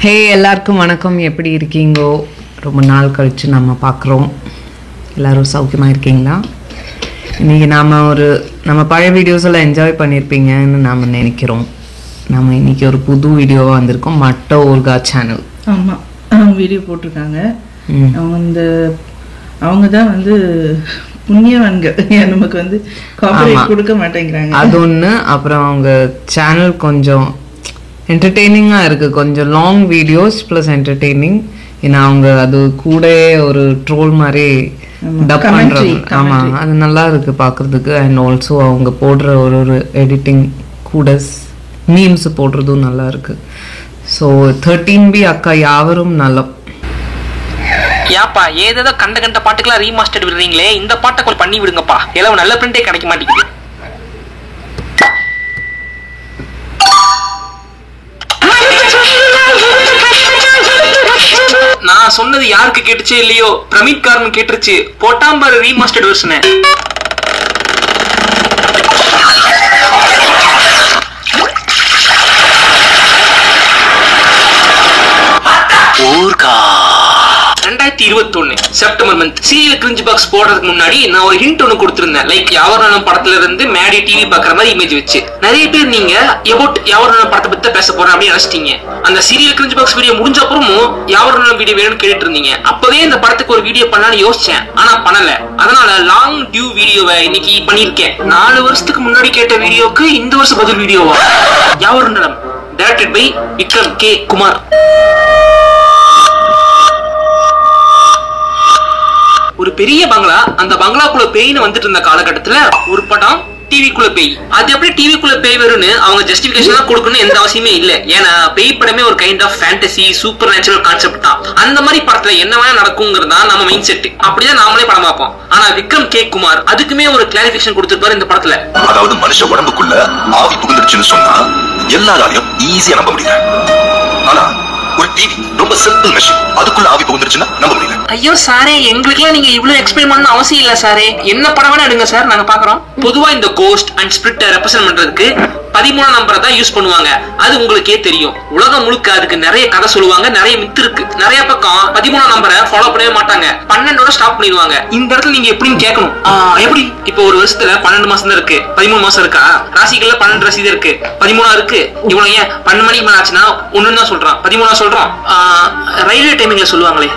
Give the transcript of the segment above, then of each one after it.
ஹே எல்லாருக்கும் வணக்கம். எப்படி இருக்கீங்கோ? ரொம்ப நாள் கழித்து நம்ம பார்க்குறோம். எல்லோரும் சௌக்கியமாக இருக்கீங்களா? இன்றைக்கி நம்ம பழைய வீடியோஸ் எல்லாம் என்ஜாய் பண்ணியிருப்பீங்கன்னு நாம் நினைக்கிறோம். நம்ம இன்றைக்கி ஒரு புது வீடியோவாக வந்திருக்கோம். மட்ட ஊர்கா சேனல். ஆமாம், வீடியோ போட்டிருக்காங்க. அவங்க தான் புண்ணியவான்கள். நமக்கு காப்பிரைட் கொடுக்க மாட்டேங்கிறாங்க. அது ஒன்று. அப்புறம் அவங்க சேனல் கொஞ்சம் என்டர்டெய்னிங்காக இருக்குது. கொஞ்சம் லாங் வீடியோஸ் ப்ளஸ் என்டர்டெய்னிங். ஏன்னா அவங்க அது கூட ஒரு ட்ரோல் மாதிரி டப் பண்ணுறாங்க. ஆமாம், அது நல்லா இருக்குது பார்க்குறதுக்கு. அண்ட் ஆல்சோ அவங்க போடுற ஒரு எடிட்டிங் கூட மீம்ஸ் போடுறதும் நல்லா இருக்குது. ஸோ 13B அக்கா யாவரும் நலம். ஏப்பா ஏதோ கண்ட பாட்டுக்கெல்லாம் ரீமாஸ்டர் விடுறீங்களே, இந்த பாட்டை கொஞ்சம் பண்ணி விடுங்கப்பா. எல்லாம் நல்ல பிரிண்டே கிடைக்க மாட்டேங்குது. நான் சொன்னது யாருக்கு கேட்டுச்சே இல்லையோ, பிரமித் காரன் கேட்டுருச்சு. போட்டாம்பாரு ரீமாஸ்டர்ட் வெர்ஷன். ஊர்கா 2021 September month serial cringe box போடுறதுக்கு முன்னாடி நான் ஒரு ஹிண்ட் ஒன்னு கொடுத்திருந்தேன். லைக் யாவரணம் படத்துல இருந்து மேடி டிவி பாக்குற மாதிரி இமேஜ் வச்சு. நிறைய பேர் நீங்க எபவுட் யாவரணம் படத்தை பத்தி பேச போறேன் அப்படின்னு நினைச்சிட்டீங்க. அந்த சீரியல் கிரிஞ்ச் பாக்ஸ் வீடியோ முடிஞ்ச அப்புறமும் யாவரணம் வீடியோ வேணும்னு கேட்டுட்டு இருந்தீங்க. அப்பவே இந்த படத்துக்கு ஒரு வீடியோ பண்ணலாம்னு யோசிச்சேன், ஆனா பண்ணல. அதனால லாங் டியூ வீடியோவை இன்னைக்கு பண்ணிருக்கேன். 4 வருஷத்துக்கு முன்னாடி கேட்ட வீடியோக்கு இந்த வருஷம் பதில் வீடியோவா? யாவரணம் directed by Vikram K Kumar. ஒரு பெரிய பங்களா, அந்த பங்களாக்குள்ள பேய்னு வந்துட்டு இருந்த காலகட்டத்துல ஒரு படம் டிவிக்குள்ள பேய். அது எப்படி டிவிக்குள்ள பேய் வரும்னு அவங்க ஜஸ்டிபிகேஷன் கொடுக்கணும் எந்த அவசியமே இல்ல. ஏன்னா பேய் படமே ஒரு kind of fantasy super natural concept தான். அந்த மாதிரி படத்துல என்ன வேணா நடக்குங்கிறதா நம்ம மைண்ட் செட். அப்படிதான் நாமளே படம் பார்ப்போம். ஆனா விக்ரம் கே குமார் அதுக்குமே ஒரு கிளாரிபிகேஷன் கொடுத்திருப்பாரு இந்த படத்துல. அதாவது மனுஷ உடம்புக்குள்ள ஆவி புகுந்துருச்சுன்னு சொன்னா எல்லாராலையும் ஈஸியா நம்ப முடியல. ஆனா ஒரு டிவி ரொம்ப சிம்பிள் மெஷின், அதுக்குள்ள ஆவி புகுந்துருச்சுன்னா நம்ப முடியல. ஐயோ சாரே, எங்களுக்குலாம் நீங்க இவ்வளவு எக்ஸ்பிளைன் பண்ண அவசியம் இல்ல சாரே. என்ன படம் வேணா எடுங்க சார், நாங்க பாக்குறோம். பொதுவா இந்த கோஸ்ட் அண்ட் ஸ்பிரிட் ரெப்ரசென்ட் பண்றதுக்கு 13 நம்பரை தான் யூஸ் பண்ணுவாங்க. அது உங்களுக்கே தெரியும். உலகம் முழுக்க அதுக்கு நிறைய கதை சொல்லுவாங்க, நிறைய மித்து இருக்கு. நிறைய பக்கம் 13 நம்பரை ஃபாலோ பண்ணவே மாட்டாங்க, 12ஓட ஸ்டாப் பண்ணிடுவாங்க. இந்த இடத்துல நீங்க எப்படின்னு கேட்கணும். எப்படி இப்போ ஒரு வருஷத்துல 12 மாசம் தான் இருக்கு, 13 மாசம் இருக்கா? ராசிகள்ல 12 ராசி இருக்கு, 13 இருக்கு. இவங்க ஏன் 12 மணிக்கு மேல ஆச்சுன்னா ஒன்னு தான் சொல்றான், 13 சொல்றான். ரயில்வே டைமிங்ல சொல்லுவாங்களே,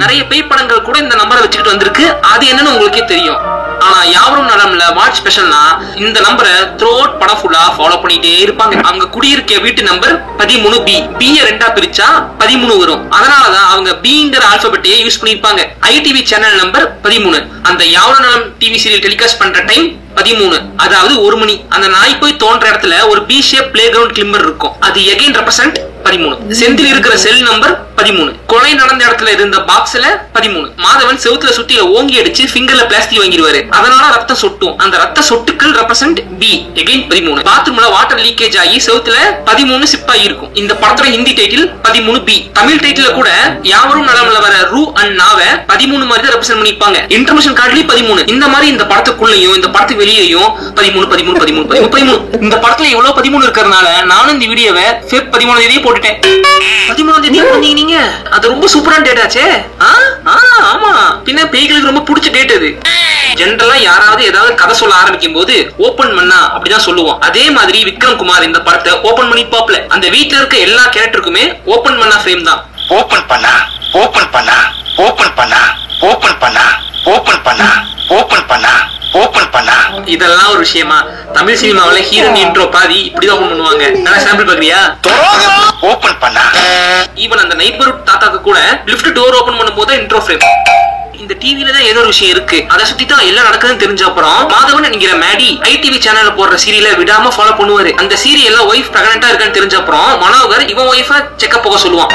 நிறைய பேய் படங்கள் கூட இந்த நம்பரை வச்சுக்கிட்டு வந்திருக்கு. அது என்னன்னு உங்களுக்கே தெரியும். ஆனா யாவரும் நலம்ல வாட்ச் ஸ்பெஷல்னா இந்த நம்பரை த்ரோட் படம் ஃபுல்லா ஃபாலோ பண்ணிட்டே இருப்பாங்க. அங்க குடியிருக்க வீட்டு நம்பர் 13B. B ரெண்டா பிரிச்சா 13 வரும். அதனாலதான் அவங்க Bங்கிற ஆல்பபெட்டையே யூஸ் பண்ணிருப்பாங்க. ITV channel number 13. அந்த யாவரும் நலம் டிவி சீரியல் டெலிகாஸ்ட் பண்ற டைம் 13, அதாவது 1 மணி. அந்த நாய் போய் தோன்ற இடத்துல ஒரு B shape play ground Climber இருக்கும். அது எகைன் ரெப்ரசன்ட் 13. செந்தில் இருக்கிற செல் நம்பர் 13. கொலை நடந்த இடத்துல இருந்த பாக்ஸ்ல 13. மாதவன் செவுத்துல சுத்தில ஓங்கி அடிச்சு ஃபிங்கர்ல பிளாஸ்டிக் வாங்கிடுவாரு. அதனால ரத்தம் சொட்டும். அந்த ரத்த சொட்டுக்கள் ரெப்ரசன்ட் B, எகைன் 13. பாத்ரூம்ல வாட்டர் லீக்கேஜ் ஆகி செவுத்துல 13 சிப் ஆகி இருக்கும். இந்த படத்தோட ஹிந்தி டைட்டில் 13B. தமிழ் டைட்டில கூட யாவரும் நலம்ல வர ரூ அண்ட் நாவ 13 மாதிரி தான் ரெப்ரசன்ட் பண்ணிருப்பாங்க. இன்டர்மிஷன் கார்டுலயும் 13. இந்த மாதிரி இந்த படத்துக்குள்ளயும் இந்த படத்துக்கு வெளியேயும் 13 13 13 13 13. இந்த படத்துல இவ்வளவு 13 இருக்கிறதுனால நானும் இந்த வீடியோவை ஃபெப் 13ஆம் தேதியே போட்டுட்டேன். 13ஆம் தேதி பண்ணீங்க, அது ரொம்ப சூப்பரான டேட் ஆச்சே. ஆமா, பின்ன பேய்களுக்கு ரொம்ப பிடிச்ச டேட் அது. ஜெனரலா யாராவது ஏதாவது கதை சொல்ல ஆரம்பிக்கும் போது ஓபன் பண்ணா அப்படிதான் சொல்லுவோம். அதே மாதிரி விக்ரம் குமார் இந்த படத்தை ஓபன் பண்ணி பாப்பல. அந்த வீட்டுல இருக்க எல்லா கேரக்டருக்குமே ஓபன் பண்ணா ஃப்ரேம் தான். ஓபன் பண்ணா ஓபன் பண்ணா ஓபன் பண்ணா ஓபன் பண்ணா ஓபன் பண்ணா ஓபன் பண்ணா ஓபன் பண்ணா. இதெல்லாம் ஒரு விஷயமா? தமிழ் சினிமாவில ஹீரோயின் இன்ட்ரோ பாதி இப்படிதான் ஓபன் பண்ணுவாங்க. நான் சாம்பிள் பாக்குறியா? ஓபன் பண்ணா. ஈவன் அந்த நெய்பர்ஹுட் தாத்தாக்கு கூட லிஃப்ட் டோர் ஓபன் பண்ணும்போது இன்ட்ரோ ஃப்ரேம். இந்த டிவில தான் ஏதோ ஒரு விஷயம் இருக்கு, அதை சுத்தி தான் எல்லாம் நடக்குதுன்னு தெரிஞ்ச அப்புறம் மாதவன் என்கிற மேடி ITV சேனல்ல போடுற சீரியலை விடாம ஃபாலோ பண்ணுவாரு. அந்த சீரியல்ல ஒய்ஃப் பிரெக்னன்ட்டா இருக்கான்னு தெரிஞ்ச அப்புறம் மனோகர் இவன் ஒய்ஃப செக்அப் போக சொல்லுவான்.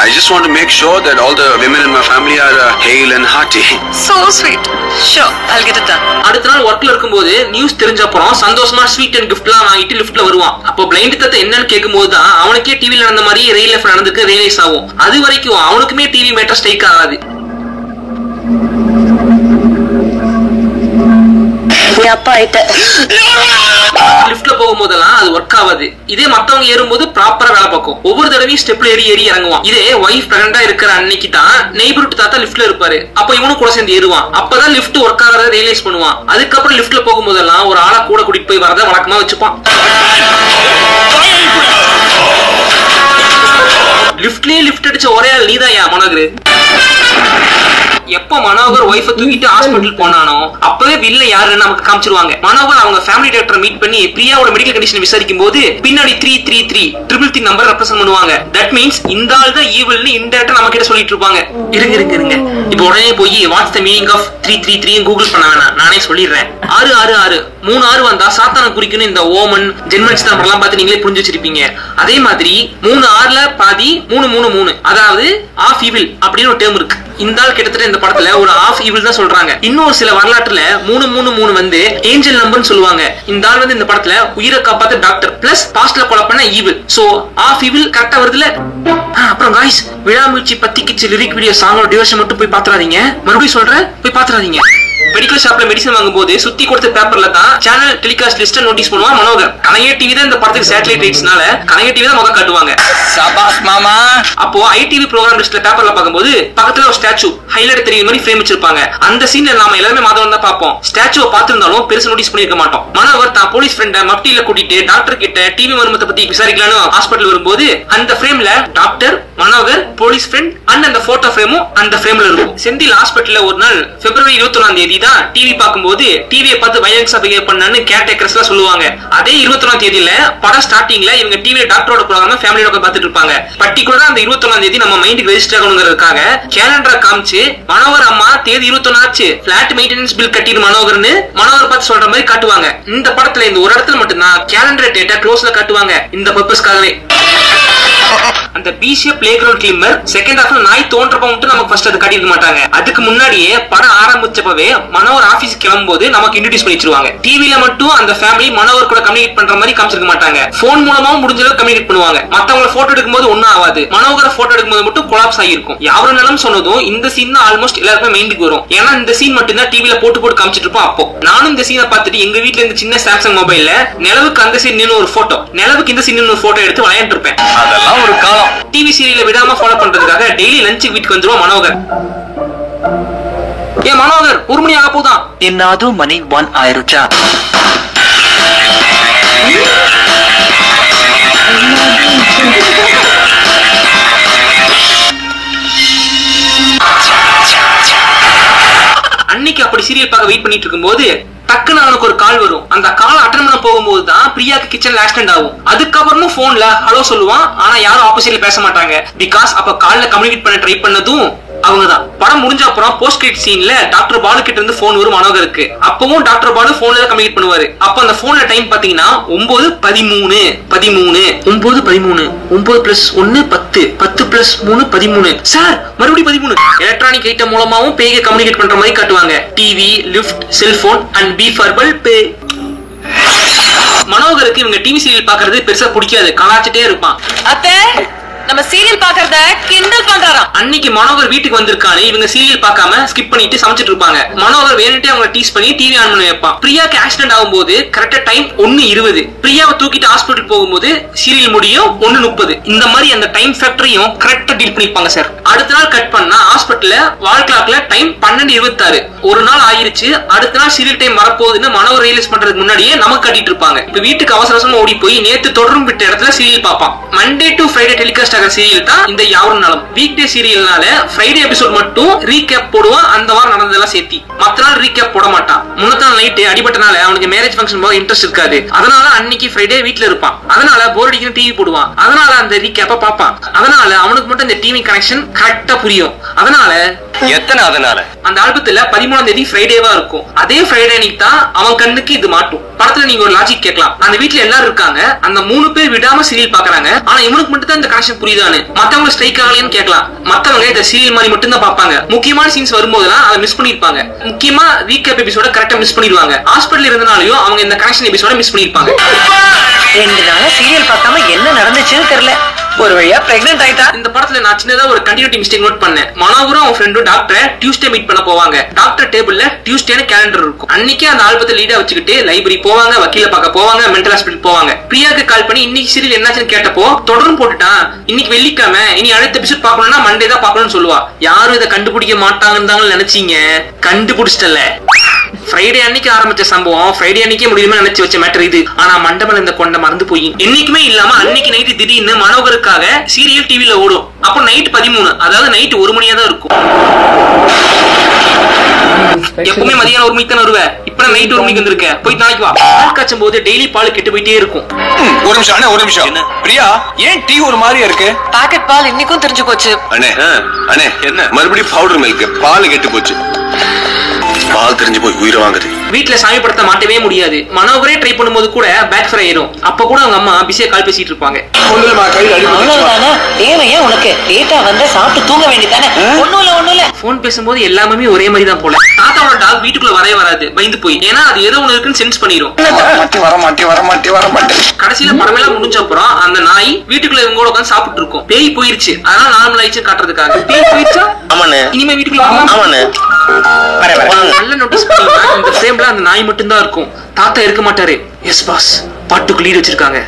I just want to make sure that all the women in my family are hale and hearty. So sweet. Sure, I'll get it done. அடுத்த நாள் ஒர்க்ல இருக்கும்போது நியூஸ் தெரிஞ்ச அப்புறம் சந்தோஷமா ஸ்வீட் அண்ட் கிஃப்ட்லாம் வாங்கிட்டு லிஃப்ட்ல வருவான். அப்போ பிளைண்ட் தத்தை என்னன்னு கேட்கும்போது தான் அவனுக்கே டிவில நடந்த மாதிரி ரியல் லைஃப்ல நடந்துக்கு ரியலைஸ் ஆகும். அது வரைக்கும் அவனுக்குமே டிவி மேட்டர் ஸ்ட்ரைக் ஆகாது. நீ அப்பா ஆயிட்ட. லிஃப்ட்ல போகும்போதெல்லாம் அது ஒர்க் ஆகாது. இதே மத்தவங்க ஏறும்போது ப்ராப்பரா வேலை பார்க்கும். ஒவ்வொரு தடவையும் ஸ்டெப்ல ஏறி ஏறி இறங்குவான். இதே வைஃப் பிரெக்னண்டா இருக்கிற அன்னைக்கு தான் நெய்பர்ஹுட் தாத்தா லிஃப்ட்ல இருப்பாரு. அப்ப இவனும் கூட சேர்ந்து ஏறுவான். அப்பதான் லிஃப்ட் ஒர்க் ஆகிறத ரியலைஸ் பண்ணுவான். அதுக்கப்புறம் லிஃப்ட்ல போகும்போதெல்லாம் ஒரு ஆளா கூட கூட்டிட்டு போய் வரத வழக்கமா வச்சுப்பான். லிஃப்ட்லயே லிஃப்ட் அடிச்ச ஒரே ஆள் நீதான் மனோகர். எப்ப மனோகர் ஒய்ஃப தூக்கிட்டு ஹாஸ்பிட்டல் போனானோ அப்பவே வில்ல யாருன்னு நமக்கு காமிச்சிருவாங்க. மனோகர் அவங்க ஃபேமிலி டாக்டரை மீட் பண்ணி பிரியாவோட மெடிக்கல் கண்டிஷன் விசாரிக்கும் போது பின்னாடி 333 நம்பர் ரெப்ரசன்ட் பண்ணுவாங்க. தட் மீன்ஸ் இந்த ஆள் தான் ஈவில்னு இன்டைரக்டா நம்ம கிட்ட சொல்லிட்டு இருப்பாங்க. இருங்க இப்போ உடனே போய் what's the meaning of 333 Google பண்ண வேணாம், நானே சொல்லிடுறேன். 666 3 6 வந்தா சாத்தான குறிக்குன்னு இந்த ஓமன் ஜென்மன்ஸ் நம்பர் எல்லாம் பார்த்து நீங்களே புரிஞ்சு வச்சிருப்பீங்க. அதே மாதிரி 3 6ல பாதி 333 அதாவது ஆஃப் ஈவில் அப்படின்னு ஒரு டேர்ம் இருக்கு. இந்த ஆள் கிட்டத்தட்ட இந்த படத்துல ஒரு ஆஃப் ஈவில் தான் சொல்றாங்க. இன்னொரு சில வரலாற்றுல 333 வந்து ஏஞ்சல் நம்பர்னு சொல்லுவாங்க. இந்த ஆள் வந்து இந்த படத்துல உயிரை காப்பாத்த டாக்டர் பிளஸ் பாஸ்ட்ல கொலை பண்ண ஈவில். சோ ஆஃப் ஈவில் கரெக்டா வருதுல. அப்புறம் காய்ஸ், விழாமுயற்சி பத்திக்கிச்சு லிரிக் வீடியோ சாங்கோட டியூரேஷன் மட்டும் போய் பாத்துறாதீங்க. மறுபடியும் சொல்றேன், போய் பாத்துறாதீங்க. மெடிக்கல் ஷாப்ல மெடிசன் வாங்கும் போது சுத்தி கொடுத்த பேப்பர்ல தான் சேனல் டெலிகாஸ்ட் லிஸ்ட் நோட்டீஸ் பண்ணுவான் மனோகர். கனகே டிவி தான் இந்த படத்துக்கு சேட்டலைட் ரைட்ஸ்னால கனகே டிவி தான் முதல்ல காட்டுவாங்க. சபாஸ் மாமா. அப்போ ஐடிவி ப்ரோகிராம் லிஸ்ட்ல பேப்பர்ல பாக்கும்போது பக்கத்துல ஒரு ஸ்டாச்சு ஹைலைட் தெரியுற மாதிரி ஃப்ரேம் வச்சிருப்பாங்க. அந்த சீன்ல நாம எல்லாமே மாதவன் தான் பாப்போம். ஸ்டாச்சுவை பார்த்திருந்தாலும் பெருசா நோட்டீஸ் பண்ணிருக்க மாட்டோம். மனோகர் தான் போலீஸ் ஃப்ரெண்ட மப்டியில கூட்டிட்டு டாக்டர் கிட்ட டிவி மர்மத்தை பத்தி விசாரிக்கலான்னு ஹாஸ்பிட்டல் வரும்போது அந்த ஃப்ரேம்ல doctor, Manohar, police friend and அந்த போட்டோ ஃப்ரேமும் அந்த ஃப்ரேம்ல இருக்கும். செந்தில் ஹாஸ்பிட்டல்ல ஒரு நாள் பிப்ரவரி 21ஆம் தேதி தான் டிவி பாக்கும்போது டிவியை பார்த்து வயலன்ஸா பிஹேவ் பண்ணான்னு கேர்டேக்கர்ஸ்லாம் சொல்லுவாங்க. அதே 21ஆம் தேதியில படம் ஸ்டார்டிங்ல இவங்க டிவில டாக்டரோட ப்ரோகிராம ஃபேமிலியோட பார்த்துட்டு இருப்பாங்க. பர்டிகுலரா அந்த 21ஆம் தேதி நம்ம மைண்டுக்கு ரெஜிஸ்டர் ஆகணுங்கிறதுக்காக கேலண்டரை காமிச்சு மனோகர் அம்மா தேதி 21 ஆச்சு, பிளாட் மெயின்டெனன்ஸ் பில் கட்டிடு மனோகர்னு மனோகர் பார்த்து சொல்ற மாதிரி காட்டுவாங்க. இந்த படத்துல இந்த ஒரு இடத்துல மட்டும்தான் கேலண்டர் டேட்டா க்ளோஸ்ல காட்டுவாங்க இந்த பர்பஸ்க்காகவே. அந்த பிசிய பிளே கிரவுண்ட் கிளிம்மர் செகண்ட் ஹாஃப்ல நாய் தோன்றப்ப மட்டும் நமக்கு ஃபர்ஸ்ட் அது காட்டியிருக்க மாட்டாங்க. அதுக்கு முன்னாடியே படம் ஆரம்பிச்சப்பவே மனோகர் ஆபீஸ் கிளம்பும்போது நமக்கு இன்ட்ரோடியூஸ் பண்ணி வச்சிருவாங்க. டிவில மட்டும் அந்த ஃபேமிலி மனோகர் கூட கம்யூனிகேட் பண்ற மாதிரி காமிச்சிருக்க மாட்டாங்க. போன் மூலமாவும் முடிஞ்ச அளவுக்கு கம்யூனிகேட் பண்ணுவாங்க. மத்தவங்கள போட்டோ எடுக்கும்போது ஒன்னும் ஆகாது. மனோகர் போட்டோ எடுக்கும்போது மட்டும் கொலாப்ஸ் ஆகிருக்கும். யாரும் நிலம் சொன்னதும் இந்த சீன் தான் ஆல்மோஸ்ட் எல்லாருமே மைண்டுக்கு வரும். ஏன்னா இந்த சீன் மட்டும் தான் டிவில போட்டு காமிச்சிட்டு இருப்போம். அப்போ நானும் இந்த சீனை பார்த்துட்டு எங்க வீட்டுல இந்த சின்ன சாம்சங் மொபைல்ல நிலவுக்கு அந்த சீன் நின்று ஒரு போட்டோ, நிலவுக்கு இந்த சீன் ஒரு போட்டோ எடுத்து விளையாண்டு இருப்பேன். அதெல்லாம் ஒரு காலம். டிவி சீரியல விடாம ஃபாலோ பண்றதுக்காக டெய்லி லஞ்சுக்கு வீட்டுக்கு வந்துருவோம் மனோகர். ஏன் மனோகர் 1 மணி ஆக போதான். என்னாது மணி 1 ஆயிருச்சா? அன்னைக்கு அப்படி சீரியல் பார்க்க வெயிட் பண்ணிட்டு இருக்கும்போது டக்குன்னு அவனுக்கு ஒரு கால் வரும். அந்த கால் அட்டெண்ட் பண்ண போகும்போது தான் பிரியாக்கு கிச்சன்ல ஆக்சிடென்ட் ஆகும். அதுக்கப்புறமும் போன்ல ஹலோ சொல்லுவான். ஆனா யாரும் ஆப்போசிட்ல பேச மாட்டாங்க. பிகாஸ் அப்ப கால்ல கம்யூனிகேட் பண்ண ட்ரை பண்ணதும் அவங்கதான். படம் முடிஞ்ச அப்புறம் போஸ்ட் கிரெடிட் சீன்ல டாக்டர் பாலு கிட்ட இருந்து போன் வரும் மனோகருக்கு. அப்பவும் டாக்டர் பாலு போன்ல கம்யூனிகேட் பண்ணுவாரு. அப்ப அந்த போன்ல டைம் பாத்தீங்கன்னா 9:13 9:13 9 + 1 10 10 + 3 13. சார் மறுபடியும் 13. எலக்ட்ரானிக் ஐட்டம் மூலமாவும் பேக கம்யூனிகேட் பண்ற மாதிரி காட்டுவாங்க. TV, lift, cellphone and B for pay. மனோகருக்கு இவங்க டிவி சீரியல் பாக்குறது பெருசா பிடிக்காது. கலாச்சிட்டே இருப்பான். அத்தை நம்ம சீரியல் பாக்குறத கிண்டல் பண்றாராம். அன்னைக்கு மனோகர் வீட்டுக்கு வந்திருக்கானே இவங்க சீரியல் பார்க்காம ஸ்கிப் பண்ணிட்டு சமைச்சிட்டு இருப்பாங்க. மனோகர் வேணுட்டே அவங்க டீஸ் பண்ணி டிவி ஆன் பண்ணி வைப்பான். பிரியாக்கு ஆக்சிடென்ட் ஆகும்போது கரெக்டா டைம் 1:20. பிரியாவை தூக்கிட்டு ஹாஸ்பிட்டல் போகும்போது சீரியல் முடியும் 1:30. இந்த மாதிரி அந்த டைம் ஃபேக்டரையும் கரெக்டா டீல் பண்ணிருப்பாங்க சார். அடுத்த நாள் கட் பண்ணா ஹாஸ்பிட்டல்ல வால் கிளாக்ல டைம் 12:26. ஒரு நாள் ஆயிருச்சு. அடுத்த நாள் சீரியல் டைம் வரப்போகுதுன்னு மனோகர் ரியலைஸ் பண்றதுக்கு முன்னாடியே நமக்கு கட்டிட்டு இருப்பாங்க. இப்ப வீட்டுக்கு அவசரமா ஓடி போய் நேத்து தொடரும் விட்ட இடத்துல சீரியல் பார்ப்பான். Monday to Friday telecast serial தான் இந்த யாவரும் நலம். வீக் டே சீரியல்னால ஃப்ரைடே எபிசோட் மட்டும் ரீகேப் போடுவான். அந்த வாரம் நடந்ததெல்லாம் சேர்த்தி மத்த நாள் ரீகேப் போட மாட்டான். முன்னத்த நாள் நைட் அடிபட்டனால அவனுக்கு மேரேஜ் ஃபங்க்ஷன் போக இன்ட்ரெஸ்ட் இருக்காது. அதனால அன்னைக்கு ஃப்ரைடே வீட்ல இருப்பான். அதனால போர் அடிக்கிற டிவி போடுவான். அதனால அந்த ரீகேப்ப பாப்பான். அதனால அவனுக்கு மட்டும் இந்த டிவி கனெக்ஷன் கரெக்டா புரியும். அதனால அந்த ஆல்பத்துல 13ஆம் தேதி ஃப்ரைடேவா இருக்கும். அதே ஃப்ரைடே அன்னைக்கு தான் அவன் கண்ணுக்கு இது மாட்டும். படத்துல நீங்க ஒரு லாஜிக் கேட்கலாம். அந்த வீட்டுல எல்லாரும் இருக்காங்க. அந்த 3 பேர் விடாம சீரியல் பாக்குறாங்க. ஆனா இவனுக்கு மட்டும் தான் இந்த கனெக்ஷன் புரியுதான்னு. மத்தவங்க ஸ்ட்ரைக் ஆகலைன்னு கேட்கலாம். மத்தவங்க இந்த சீரியல் மாதிரி மட்டும் தான் பாப்பாங்க. முக்கியமான சீன்ஸ் வரும்போதெல்லாம் அதை மிஸ் பண்ணிருப்பாங்க. முக்கியமா ரீகேப் எபிசோட கரெக்டா மிஸ் பண்ணிடுவாங்க. ஹாஸ்பிட்டல் இருந்தனாலயும் அவங்க இந்த கனெக்ஷன் எபிசோட மிஸ் பண்ணிருப்பாங்க. 2 நாளா சீரியல் பார்க்காம என்ன நடந்துச்சுன்னு தெரியல. ஒரு வழியா பிரெக்னன்ட் ஆயிட்டா. இந்த படத்துல நான் சின்னதா ஒரு கண்டினியூட்டி மிஸ்டேக் நோட் பண்ணேன். மனோகரும் அவன் ஃப்ரெண்டும் டாக்டரை டியூஸ்டே மீட் பண்ண போவாங்க. டாக்டர் டேபிள்ல டியூஸ்டேன்னு கேலண்டர் இருக்கும். அன்னைக்கு அந்த ஆல்பத்தை லீடா வச்சுக்கிட்டு லைப்ரரி போவாங்க, வக்கீல பார்க்க போவாங்க, மென்டல் ஹாஸ்பிட்டல் போவாங்க. பிரியாக்கு கால் பண்ணி இன்னைக்கு சீரியல் என்னாச்சுன்னு கேட்டப்போ தொடர்ந்து போட்டுட்டான், இன்னைக்கு வெள்ளிக்கிழமை, இனி அடுத்த எபிசோட் பார்க்கணும்னா மண்டே தான் பார்க்கணும்னு சொல்லுவா. யாரும் இதை கண்டுபிடிக்க மாட்டாங்கன்னு நினைச்சீங்க, கண்டுபிடிச்சிட்டல. ஃப்ரைடே அன்னைக்கு ஆரம்பிச்ச சம்பவம் ஃப்ரைடே அன்னைக்கே முடியுமா நினைச்சு வச்ச மேட்டர் இது. ஆனா மண்டபம் இந்த கொண்ட மறந்து போய் என்னைக்குமே இல்லாம அன்னைக்கு நைட்டு திடீர்னு மனோகருக்காக சீரியல் டிவில ஓடும். அப்போ நைட் 13, அதாவது நைட் 1 மணியா தான் இருக்கும். எப்பவுமே மதியானம் 1 மணிக்கு தானே வருவேன். இப்ப நைட் 1 மணிக்கு வந்திருக்க, போய் நாளைக்கு வா. பால் காய்ச்சும் போது டெய்லி பால் கெட்டு போயிட்டே இருக்கும். ஒரு நிமிஷம் அண்ணே, ஒரு நிமிஷம். பிரியா, ஏன் டீ ஒரு மாதிரியா இருக்கு? பாக்கெட் பால் இன்னைக்கும் தெரிஞ்சு போச்சு. அண்ணே அண்ணே, என்ன மறுபடியும் பவுடர் மில்க்? பால் கெட்டு போச்சு. பால் தெரிஞ்சு போய் உயிரை வாங்குது. வீட்டுல சாமி படத்தை மாட்டவே முடியாது. மனோகரே ட்ரை பண்ணும்போது கூட பேக் ஃபயர் ஆயிரும். அப்ப கூட அவங்க அம்மா பிஸியா கால் பேசிட்டு இருப்பாங்க. உனக்கு லேட்டா வந்து சாப்பிட்டு தூங்க வேண்டியதானே? ஒண்ணும் இல்ல. போன் பேசும்போது எல்லாமே ஒரே மாதிரி தான் போல. தாத்தாவோட டாக் வீட்டுக்குள்ள வராது, பயந்து போய். ஏன்னா அது ஏதோ ஒண்ணு இருக்குன்னு சென்ஸ் பண்ணிரும். கடைசியில படமெல்லாம் முடிஞ்ச அப்புறம் அந்த நாய் வீட்டுக்குள்ள இவங்க கூட உட்காந்து சாப்பிட்டு இருக்கும். பேய் போயிருச்சு, அதனால நார்மல் ஆயிடுச்சு காட்டுறதுக்காக. பேய் போயிருச்சா? இனிமே வீட்டுக்குள்ள நல்ல நோட்டீஸ் பண்ணீங்கன்னா இந்த ஃப்ரேம்ல அந்த நாய் மட்டும் தான் இருக்கும். தாத்தா இருக்க மாட்டாரு. எஸ் பாஸ், பாட்டுக்கு லீட் வச்சிருக்காங்க.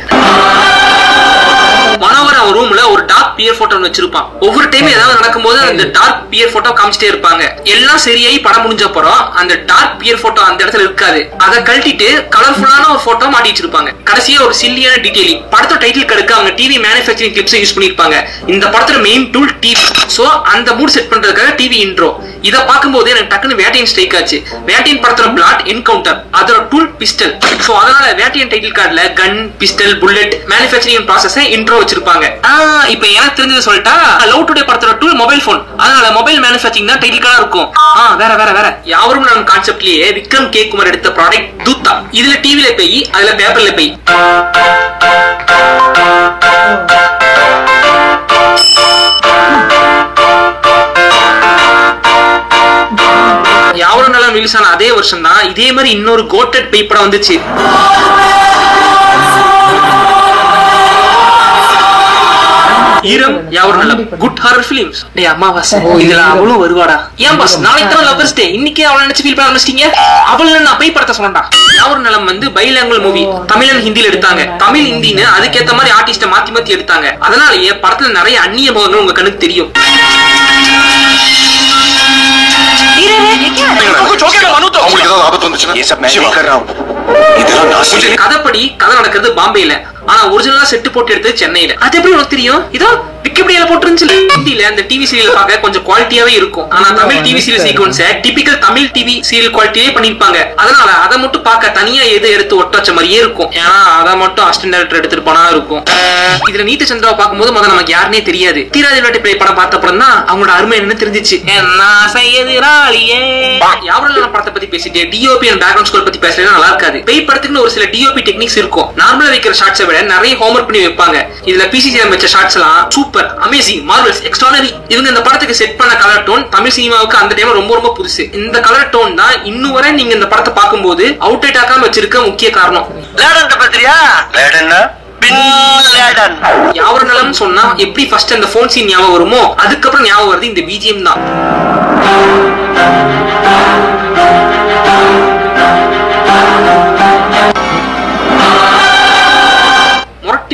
மனோகர் அவன் ரூம்ல ஒரு டார்க் பியர் போட்டோ வச்சிருப்பான். ஒவ்வொரு டைம் ஏதாவது நடக்கும்போது அந்த டார்க் பியர் போட்டோ காமிச்சிட்டே இருப்பாங்க. எல்லாம் சரியாயி படம் முடிஞ்ச அப்புறம் அந்த டார்க் பியர் போட்டோ அந்த இடத்துல இருக்காது. அதை கழட்டிட்டு கலர்ஃபுல்லான ஒரு போட்டோ மாட்டி வச்சிருப்பாங்க. கடைசியா ஒரு சில்லியான டீடைலிங். படத்தோட டைட்டில் கடுக்க அவங்க டிவி மேனுஃபேக்சரிங் கிளிப்ஸ் யூஸ் பண்ணிருப்பாங்க. இந்த படத்தோட மெயின் டூல் டிவி. சோ அந்த மூட் செட் பண்றதுக்காக டிவி இன்ட்ரோ. இத பாக்கும்போது எனக்கு டக்குன்னு வேட்டையன் ஸ்ட்ரைக் ஆச்சு. வேட்டையன் படத்தோட பிளாட் என்கவுண்டர், அதோட டூல் பிஸ்டல். சோ அதனால வேட்டையன் டைட்டில் கார்டுல gun, pistol, bullet manufacturing process intro வச்சிருப்பாங்க. இப்ப எனக்கு தெரிஞ்சது சொல்லிட்டா, லவ் டுடே படத்தோட டூல் மொபைல் போன், அதனால மொபைல் மேனுஃபேக்சரிங் தான் டைட்டில் கார்டா இருக்கும். வேற யாவரும் நம்ம கான்செப்ட்லயே விக்ரம் கே குமார் எடுத்த ப்ராடக்ட் தூத்தா. இதுல டிவில போய் அதுல பேப்பர்ல போய் யாவரும் நல்லா ரிலீஸ் ஆன அதே வருஷம் தான் இதே மாதிரி இன்னொரு கோட்டட் பேய் படம் வந்துச்சு. ஈரம் யாவரும் நல்ல குட் ஹாரர் ஃபிலிம்ஸ். டேய் அம்மாவாசை, இதுல அவளும் வருவாடா? ஏன் பாஸ், நாளைக்கு தான் லவர்ஸ் டே, இன்னைக்கே அவளை நினைச்சு ஃபீல் பண்ண ஆரம்பிச்சிட்டீங்க? அவள நான் பேய் படத்தை சொன்னேன்டா. யாவரும் நலம் வந்து பைலாங்குவல் மூவி, தமிழ் அண்ட் ஹிந்தில எடுத்தாங்க. தமிழ் ஹிந்தின்னு அதுக்கேத்த மாதிரி ஆர்டிஸ்ட மாத்தி எடுத்தாங்க. அதனாலயே படத்துல நிறைய அந்நிய முகங்கள் உங்க கண்ணுக்கு தெரியும். கதைப்படி கதை நடக்கிறது பாம்பேல, ஆனா ஒரிஜினலா செட்டு போட்டு எடுத்து சென்னையில. அது எப்படி உனக்கு தெரியும்? இதோ விக்கிபீடியால போட்டுருந்துச்சு. ஹிந்தில அந்த டிவி சீரியல் பார்க்க கொஞ்சம் குவாலிட்டியாவே இருக்கும். ஆனா தமிழ் டிவி சீரியல் சீக்வன்ஸை டிபிக்கல் தமிழ் டிவி சீரியல் குவாலிட்டியே பண்ணிருப்பாங்க. அதனால அதை மட்டும் பார்க்க தனியா எடுத்து ஒட்ட வச்ச மாதிரியே இருக்கும். ஏன்னா அதை மட்டும் அசிஸ்டன்ட் டைரக்டர் எடுத்துட்டு போனா இருக்கும். இதுல நீத்த சந்திராவை பார்க்கும்போது முதல்ல நமக்கு யாருன்னே தெரியாது. தீராதி விளையாட்டு பிள்ளை படம் பார்த்த அப்புறம் தான் அவங்களோட அருமை என்னன்னு தெரிஞ்சிச்சு. யாவரும் படத்தை பத்தி பேசிட்டு டிஓபி அண்ட் பேக்ரவுண்ட் ஸ்கோர் பத்தி பேசலாம் நல்லா இருக்காது. பேய் படத்துக்கு ஒரு சில டிஓபி டெக்னிக்ஸ் இருக்கும். நார்மலா வைக்கிற ஷாட்ஸை விட நிறைய ஹோம்வொர்க் பண்ணி வைப்பாங்க. இதுல பிசிசிஎம் வச்ச ஷாட்ஸ் எல்லாம் சூப்பர், அமேசிங், மார்வெல்ஸ், எக்ஸ்ட்ரானரி. இவங்க இந்த படத்துக்கு செட் பண்ண கலர் டோன் தமிழ் சினிமாவுக்கு அந்த டைம் ரொம்ப புதுசு. இந்த கலர் டோன் தான் இன்னும் வரை நீங்க இந்த படத்தை பார்க்கும்போது அவுட் ஆக்காம வச்சிருக்க முக்கிய காரணம். யாவரும் நலம் சொன்னா எப்படி ஃபர்ஸ்ட் அந்த போன் சீன் ஞாபகம் வருமோ, அதுக்கப்புறம் ஞாபகம் வருது இந்த பிஜிஎம் தான்.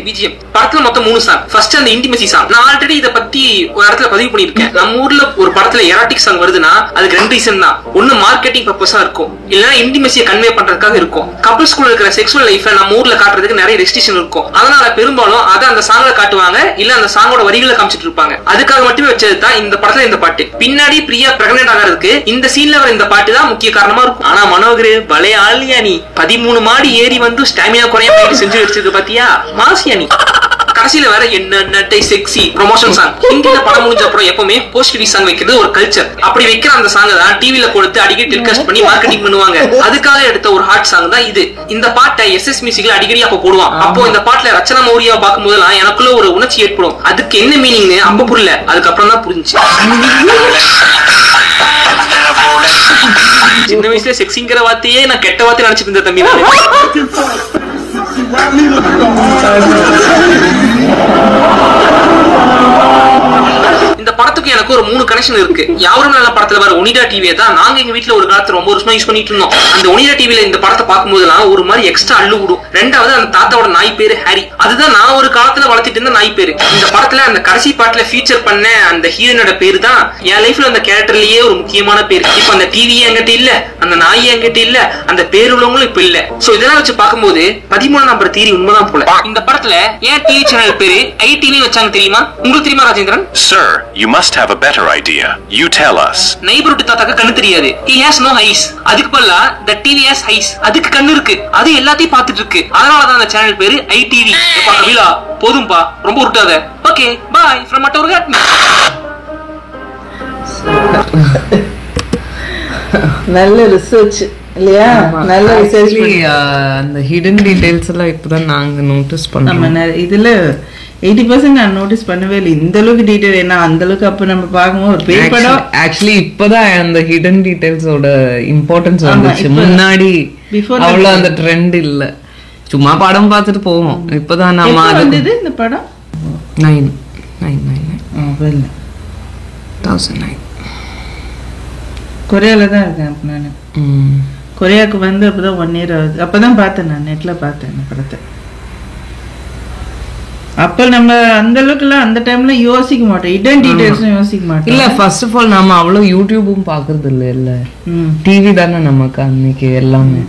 பிஜிஎம் படத்துல மொத்தம் 3 சாங். ஃபர்ஸ்ட் அந்த இன்டிமசி சாங். நான் ஆல்ரெடி இத பத்தி ஒரு இடத்துல பதிவு பண்ணிருக்கேன். நம்ம ஊர்ல ஒரு படத்துல எராட்டிக் சாங் வருதுன்னா அதுக்கு 2 ரீசன் தான். ஒன்னு மார்க்கெட்டிங் பர்பஸா இருக்கும், இல்லனா இன்டிமசியை கன்வே பண்றதுக்காக இருக்கும். கப்பிள்ஸ்குள்ள இருக்கிற செக்சுவல் லைஃபை நம்ம ஊர்ல காட்டுறதுக்கு நிறைய ரெஸ்ட்ரிக்ஷன் இருக்கும். அதனால பெரும்பாலும் அதை அந்த சாங்ல காட்டுவாங்க, இல்ல அந்த சாங்கோட வரிகளை காமிச்சிட்டு இருப்பாங்க. அதுக்காக மட்டுமே வச்சது தான் இந்த படத்துல இந்த பாட்டு. பின்னாடி பிரியா பிரெக்னன்ட் ஆகிறதுக்கு இந்த சீன்ல வர இந்த பாட்டு தான் முக்கிய காரணமா இருக்கும். ஆனா மனோகர் பலே ஆலியா, நீ 13 மாடி ஏறி வந்து ஸ்டாமினா குறைய செஞ்சு வச்சிருக்கு பாத்தியா, மாசியா நீ. கடைசியில வேற என்ன செக்ஸி ப்ரமோஷன் சாங். ஹிந்தில படம் முடிஞ்ச அப்புறம் எப்பவுமே போஸ்ட் ரிலீஸ் சாங் வைக்கிறது ஒரு கல்ச்சர். அப்படி வைக்கிற அந்த சாங் தான் டிவில கொடுத்து அடிக்கடி டெலிகாஸ்ட் பண்ணி மார்க்கெட்டிங் பண்ணுவாங்க. அதுக்காக எடுத்த ஒரு ஹாட் சாங் தான் இது. இந்த பாட்டை எஸ்எஸ் மியூசிக்ல அடிக்கடி அப்ப போடுவான். அப்போ இந்த பாட்டுல ரச்சனா மௌரியா பார்க்கும் போதெல்லாம் எனக்குள்ள ஒரு உணர்ச்சி ஏற்படும். அதுக்கு என்ன மீனிங்னு அப்ப புரியல, அதுக்கப்புறம் தான் புரிஞ்சுச்சு. சின்ன வயசுல செக்ஸிங்கிற வார்த்தையே நான் கெட்ட வார்த்தை நினைச்சிட்டு இருந்த தம்பி நான். 3 கனெக்ஷன் இருக்கு. யாவரும் நல்ல படத்துல வர ஒனிடா டிவியை தான் நாங்க எங்க வீட்டுல ஒரு காலத்துல ரொம்ப வருஷமா யூஸ் பண்ணிட்டு இருந்தோம். அந்த ஒனிடா டிவில இந்த படத்தை பார்க்கும்போதெல்லாம் ஒரு மாதிரி எக்ஸ்ட்ரா அள்ளு விடும். ரெண்டாவது அந்த தாத்தாவோட நாய் பேரு ஹாரி. அதுதான் நான் ஒரு காலத்துல வளர்த்திட்டு இருந்த நாய் பேரு. இந்த படத்துல அந்த கடைசி பாட்டுல ஃபீச்சர் பண்ண அந்த ஹீரோனோட பேரு தான் என் லைஃப்ல அந்த கேரக்டர்லயே ஒரு முக்கியமான பேரு. இப்ப அந்த டிவியே என்கிட்ட இல்ல, அந்த நாய் என்கிட்ட இல்ல, அந்த பேர் உள்ளவங்களும் இப்ப இல்ல. சோ இதெல்லாம் வச்சு பார்க்கும்போது 13 நம்பர் தியரி உண்மைதான் போல. இந்த படத்துல ஏன் டிவி சேனல் பேரு ஐடிவி வச்சாங்க தெரியுமா? உங்களுக்கு தெரியுமா Rajendran? Sir, you must have a better idea. You tell us. Neighbourhood தாத்தாக்கு கண்ணு தெரியாது. He has no eyes. அதுக்கு பதிலா the TV has eyes. அதுக்கு கண்ணு இருக்கு. அது எல்லாத்தையும் பார்த்துட்டு இருக்கு. அதனால தான் அந்த சேனல் பேரு ஐடிவி. எப்பா கபிலா போதும்பா, ரொம்ப உருட்டாத. ஓகே பை ஃப்ரம் அட்டோர்காட். நல்ல ரிசர்ச் இல்லையா? நல்ல ரிசர்ச். அந்த ஹிடன் டீடைல்ஸ் எல்லாம் இப்பதான் நாங்க நோட்டீஸ் நம்ம பண்ணோம். இதுல 80% நான் நோட்டீஸ் பண்ணவே இல்லை இந்த அளவுக்கு டீடைல். ஏன்னா அந்த அளவுக்கு அப்ப நம்ம பார்க்கும்போது ஒரு பேய் படம் ஆக்சுவலி இப்பதான் அந்த ஹிடன் டீடைல்ஸோட இம்பார்ட்டன்ஸ் வந்துச்சு. முன்னாடி அவ்வளவு அந்த ட்ரெண்ட் இல்ல, சும்மா படம் பார்த்துட்டு போவோம். இப்பதான் நாம வந்தது இந்த படம் 2009 கொரியால தான் இருக்கேன் அப்ப நானு. கொரியாவுக்கு வந்து அப்பதான் 1 year ஆகுது. அப்பதான் பார்த்தேன், நான் நெட்ல பார்த்தேன் இந்த படத்தை. அப்ப நம்ம அந்த அளவுக்கு எல்லாம் அந்த டைம்ல யோசிக்க மாட்டோம், ஹிடன் டீடைல்ஸ் யோசிக்க மாட்டோம். இல்ல ஃபர்ஸ்ட் ஆஃப் ஆல் நாம அவ்வளவு யூடியூபும் பாக்குறது இல்ல, டிவி தானே நமக்கு அன்னைக்கு எல்லாமே.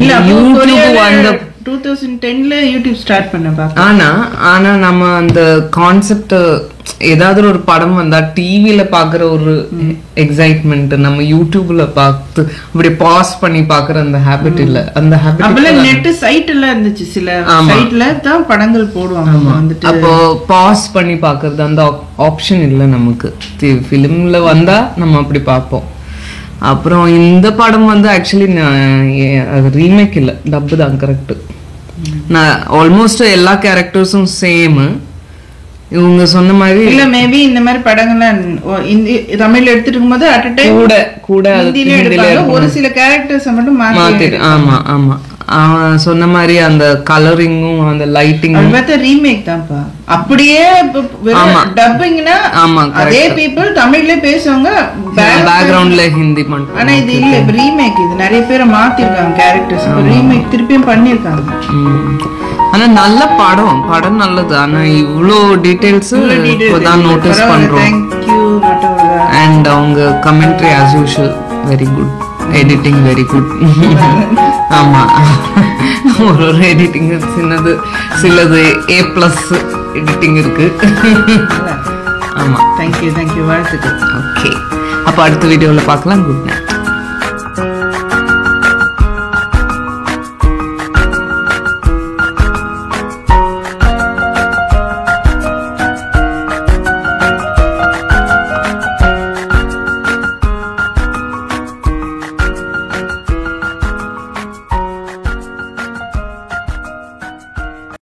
இல்ல யூடியூப் வந்த 2010ல யூடியூப் ஸ்டார்ட் பண்ண பாக்க. ஆனா நம்ம அந்த கான்செப்ட் ஏதாவது ஒரு படம் வந்தா டிவில பாக்குற ஒரு எக்ஸைட்மெண்ட் நம்ம யூடியூப்ல பார்த்து அப்படி பாஸ் பண்ணி பாக்குற அந்த ஹாபிட் இல்ல. அந்த ஹாபிட் அப்பல நெட் சைட் எல்லாம் இருந்துச்சு, சில சைட்ல தான் படங்கள் போடுவாங்க. வந்துட்டு அப்போ பாஸ் பண்ணி பாக்குறது அந்த ஆப்ஷன் இல்ல நமக்கு. ஃபிலிம்ல வந்தா நம்ம அப்படி பார்ப்போம். அப்புறம் இந்த படம் வந்து ஆக்சுவலி அது ரீமேக் இல்ல, டப்பு தான். கரெக்ட். நான் ஆல்மோஸ்ட் எல்லா கேரக்டர்ஸும் சேம் இவங்க சொன்ன மாதிரி இல்ல. மேபி இந்த மாதிரி படங்கள்லாம் தமிழ்ல எடுத்துட்டு இருக்கும்போது அட் அ டைம் கூட ஒரு சில கேரக்டர்ஸ் மட்டும் மாத்தி. ஆமா ஆமா, அவன் சொன்ன மாதிரி அந்த கலரிங்கும் அந்த லைட்டிங்கும் ரீமேக் தான்ப்பா. அப்படியே டப்பிங்னா அதே பீப்புள் தமிழ்ல பேசுவாங்க, பேக்ரவுண்ட்ல ஹிந்தி மட்டும். ஆனா இது இல்ல, ரீமேக். இது நிறைய பேரை மாத்திருக்காங்க கேரக்டர்ஸ், ரீமேக் திருப்பியும் பண்ணிருக்காங்க. ஆனா நல்ல படம் நல்லது. ஆனா இவ்ளோ டீடைல்ஸ் இப்பதான் நோட்டீஸ் பண்றோம். அண்ட் அவங்க commentary as usual very good, editing very good. ஆமா, ஒரு எடிட்டிங் சிலது A+ எடிட்டிங் இருக்கு. ஆமா, தேங்க்யூ வாழ்த்துக்கள். ஓகே, அப்ப அடுத்த வீடியோல பார்க்கலாம். Good night.